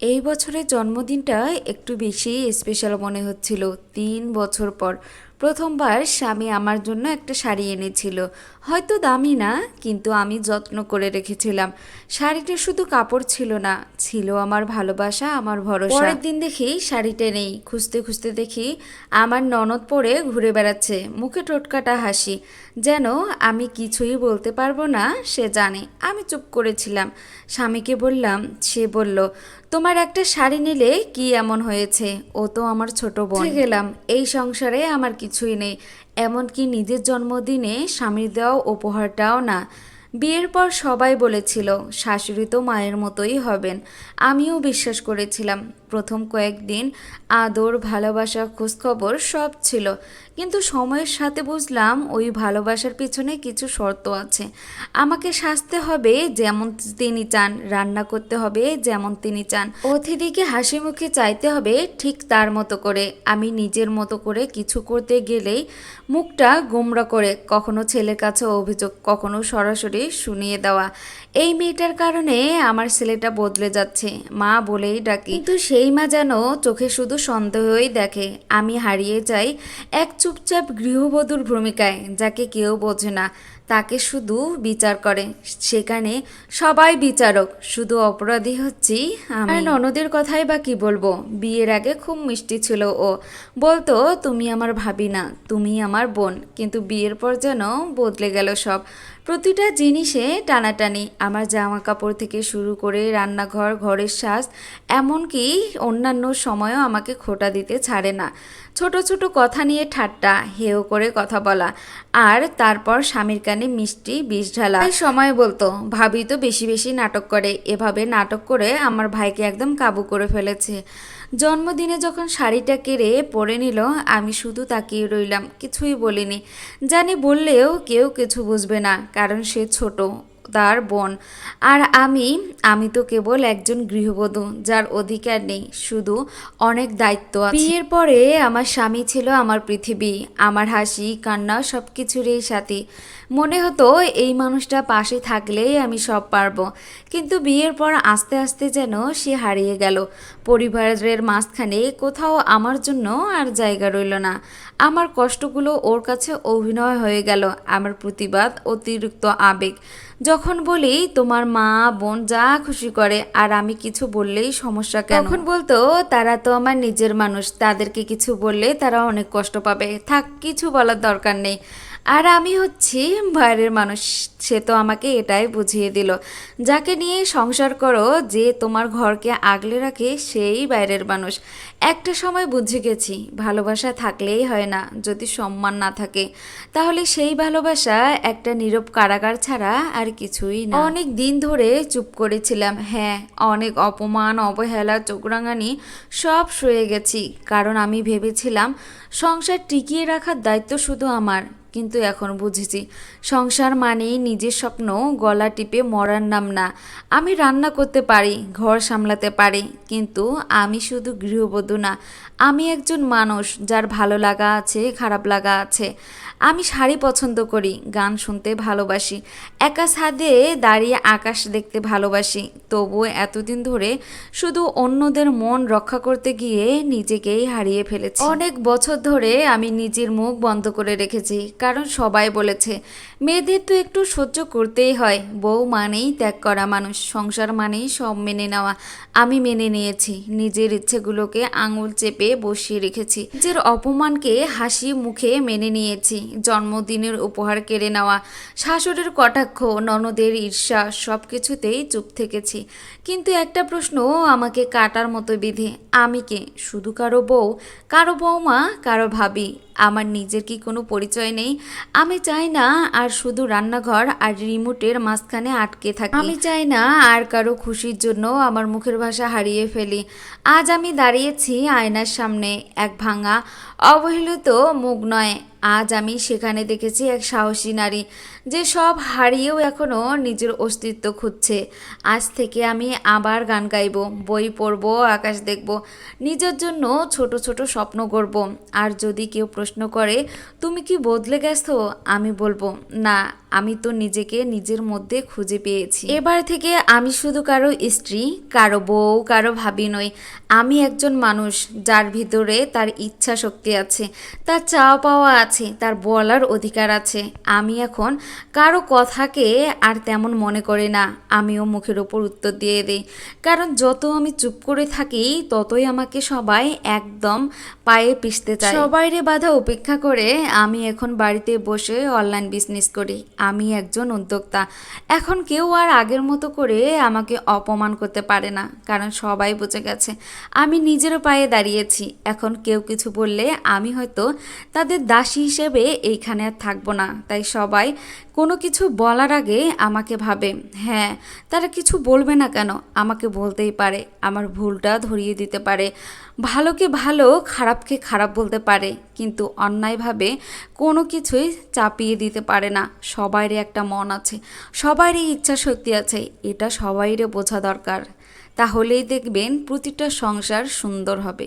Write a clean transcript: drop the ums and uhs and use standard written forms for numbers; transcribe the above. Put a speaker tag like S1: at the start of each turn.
S1: এই বছরের জন্মদিনটা একটু বেশি স্পেশাল মনে হচ্ছিল। 3 বছর পর প্রথমবার স্বামী আমার জন্য একটা শাড়ি এনেছিল। হয়তো দামি না, কিন্তু আমি যত্ন করে রেখেছিলাম। শাড়িটা শুধু কাপড় ছিল না, ছিল আমার ভালোবাসা, আমার ভরসা। পরের দিন দেখি শাড়িটা নেই। খুঁজতে খুঁজতে দেখি আমার ননদ পরে ঘুরে বেড়াচ্ছে, মুখে টোটকাটা হাসি, যেন আমি কিছুই বলতে পারবো না। সে জানে। আমি চুপ করেছিলাম। স্বামীকে বললাম, সে বলল, তোমার একটা শাড়ি নিলে কি এমন হয়েছে? ও তো আমার ছোট বোন। বুঝে গেলাম এই সংসারে আমার কিছুই নেই, এমনকি নিজের জন্মদিনে স্বামীর দেওয়া উপহারটাও না। বিয়ের পর সবাই বলেছিল শাশুড়ি তো মায়ের মতোই হবেন। আমিও বিশ্বাস করেছিলাম। প্রথম কয়েকদিন আদর, ভালোবাসা, খোঁজখবর সব ছিল, কিন্তু সময়ের সাথে বুঝলাম ওই ভালোবাসার পিছনে কিছু শর্ত আছে। আমাকে সাজতে হবে যেমন তিনি চান, রান্না করতে হবে যেমন তিনি চান, অতিথিকে হাসি মুখে চাইতে হবে ঠিক তার মতো করে। আমি নিজের মতো করে কিছু করতে গেলেই মুখটা গোমড়া করে, কখনো ছেলের কাছে অভিযোগ, কখনো সরাসরি শুনিয়ে দেওয়া। এই মেয়েটার কারণে আমার ছেলেটা বদলে যাচ্ছে, মা বলেই ডাকি, কিন্তু সেই মা যেন চোখে শুধু সন্দেহই দেখে। আমি হারিয়ে যাই এক চুপচাপ গৃহবধূর ভূমিকায়, যাকে কেউ বোঝে না, তাকে শুধু বিচার করে। সেখানে সবাই বিচারক, শুধু অপরাধী হচ্ছি আমি। আর ননদের কথাই বা কি বলবো, বিয়ের আগে খুব মিষ্টি ছিল ও, বলতো তুমি আমার ভাবি না, তুমি আমার বোন। কিন্তু বিয়ের পর যেন বদলে গেল সব। প্রতিটা জিনিসে টানাটানি, আমার জামা কাপড় থেকে শুরু করে রান্নাঘর, ঘরের সাজ, এমনকি অন্যান্য সময়ও আমাকে খোঁটা দিতে ছাড়ে না। ছোট ছোট কথা নিয়ে ঠাট্টা, হেয় করে কথা বলা, আর তারপর স্বামীর কানে মিষ্টি বিষ ঢালা। সময় বলতো, ভাবি তো বেশি বেশি নাটক করে। এভাবে নাটক করে আমার ভাইকে একদম কাবু করে ফেলেছে। জন্মদিনে যখন শাড়িটা কেড়ে পরে নিল, আমি শুধু তাকিয়ে রইলাম, কিছুই বলিনি। জানি বললেও কেউ কিছু বুঝবে না, কারণ সে ছোট, তার বোন। আর আমি আমি তো কেবল একজন গৃহবধূ, যার অধিকার নেই, শুধু অনেক দায়িত্ব আছে। বিয়ের পরে আমার স্বামী ছিল আমার পৃথিবী, আমার হাসি, কান্না, সব কিছুরই সাথী। মনে হতো এই মানুষটা পাশে থাকলেই আমি সব পারবো। কিন্তু বিয়ের পর আস্তে আস্তে যেন সে হারিয়ে গেল। পরিবারের মাঝখানে কোথাও আমার জন্য আর জায়গা রইল না। আমার কষ্টগুলো ওর কাছে অভিনয় হয়ে গেল, আমার প্রতিবাদ অতিরিক্ত আবেগ। যখন বলি তোমার মা বোন যা খুশি করে, আর আমি কিছু বললেই সমস্যা কেন? তখন বলতো, তারা তো আমার নিজের মানুষ, তাদেরকে কিছু বললে তারা অনেক কষ্ট পাবে, থাক কিছু বলার দরকার নেই। আর আমি হচ্ছি বাইরের মানুষ। সে তো আমাকে এটাই বুঝিয়ে দিল, যাকে নিয়ে সংসার করো, যে তোমার ঘরকে আগলে রাখে, সেই বাইরের মানুষ। একটা সময় বুঝে গেছি, ভালোবাসা থাকলেই হয় না, যদি সম্মান না থাকে, তাহলে সেই ভালোবাসা একটা নীরব কারাগার ছাড়া আর কিছুই না। অনেক দিন ধরে চুপ করেছিলাম, হ্যাঁ, অনেক অপমান, অবহেলা, চোখরাঙানি সব সয়ে গেছি, কারণ আমি ভেবেছিলাম সংসার টিকিয়ে রাখার দায়িত্ব শুধু আমার। কিন্তু এখন বুঝেছি, সংসার মানেই নিজের স্বপ্ন গলা টিপে মরার নাম না। আমি রান্না করতে পারি, ঘর সামলাতে পারি, কিন্তু আমি শুধু গৃহবধূ না। আমি একজন মানুষ, যার ভালো লাগা আছে, খারাপ লাগা আছে। আমি শাড়ি পছন্দ করি, গান শুনতে ভালোবাসি, একা ছাদে দাঁড়িয়ে আকাশ দেখতে ভালোবাসি। তবুও এতদিন ধরে শুধু অন্যদের মন রক্ষা করতে গিয়ে নিজেকেই হারিয়ে ফেলেছি। অনেক বছর ধরে আমি নিজের মুখ বন্ধ করে রেখেছি, কারণ সবাই বলেছে মেয়েদের তো একটু সহ্য করতেই হয়, বউ মানেই ত্যাগ করা মানুষ, সংসার মানেই সব মেনে নেওয়া। আমি মেনে নিয়েছি, নিজের ইচ্ছেগুলোকে আঙুল চেপে বসিয়ে রেখেছি, নিজের অপমানকে হাসি মুখে মেনে নিয়েছি। জন্মদিনের উপহার কেড়ে নেওয়া, শাশুড়ির কটাক্ষ, ননদের ঈর্ষা, সব কিছুতেই চুপ থেকেছি। কিন্তু একটা প্রশ্ন আমাকে কাটার মতো বিধে, আমি কে? শুধু কারো বউ, কারো বৌমা, কারো ভাবি। আমার নিজের কি কোনো পরিচয় নেই? আমি চাই না আর শুধু রান্নাঘর আর রিমোটের মাঝখানে আটকে থাকি। আমি চাই না আর কারো খুশির জন্য আমার মুখের ভাষা হারিয়ে ফেলি। আজ আমি দাঁড়িয়েছি আয়নার সামনে, এক ভাঙা অবহেলিত মুখ নয়, আজ আমি সেখানে দেখেছি এক সাহসী নারী, যে সব হারিয়েও এখনও নিজের অস্তিত্ব খুঁজছে। আজ থেকে আমি আবার গান গাইব, বই পড়ব, আকাশ দেখব, নিজের জন্য ছোট ছোট স্বপ্ন করব। আর যদি কেউ প্রশ্ন করে তুমি কি বদলে গেছো, আমি বলবো না, আমি তো নিজেকে নিজের মধ্যে খুঁজে পেয়েছি। এবার থেকে আমি শুধু কারো স্ত্রী, কারো বউ, কারো ভাবি নই। আমি একজন মানুষ যার ভিতরে তার ইচ্ছা শক্তি আছে, তার চাওয়া পাওয়া আছে, তার বলার অধিকার আছে। আমি এখন কারো কথাকে আর তেমন মনে করি না, আমিও মুখের ওপর উত্তর দিয়ে দিই। কারণ যত আমি চুপ করে থাকি ততই আমাকে সবাই একদম পায়ে পিষতে চায়। সবাইরে বাধা উপেক্ষা করে আমি এখন বাড়িতে বসে অনলাইন বিজনেস করি। আমি একজন উদ্যোক্তা। এখন কেউ আর আগের মতো করে আমাকে অপমান করতে পারে না, কারণ সবাই বুঝে গেছে আমি নিজের পায়ে দাঁড়িয়েছি। এখন কেউ কিছু বললে আমি হয়তো তাদের দাসী হিসেবে এইখানে আর থাকবো না। তাই সবাই কোনো কিছু বলার আগে আমাকে ভাবে, হ্যাঁ তারা কিছু বলবে না কেন, আমাকে বলতেই পারে, আমার ভুলটা ধরিয়ে দিতে পারে, ভালোকে ভালো খারাপকে খারাপ বলতে পারে, কিন্তু অন্যায়ভাবে কোনো কিছুই চাপিয়ে দিতে পারে না। সবাইরই একটা মন আছে, সবারই ইচ্ছা শক্তি আছে, এটা সবাইরে বোঝা দরকার। তাহলেই দেখবেন প্রতিটা সংসার সুন্দর হবে।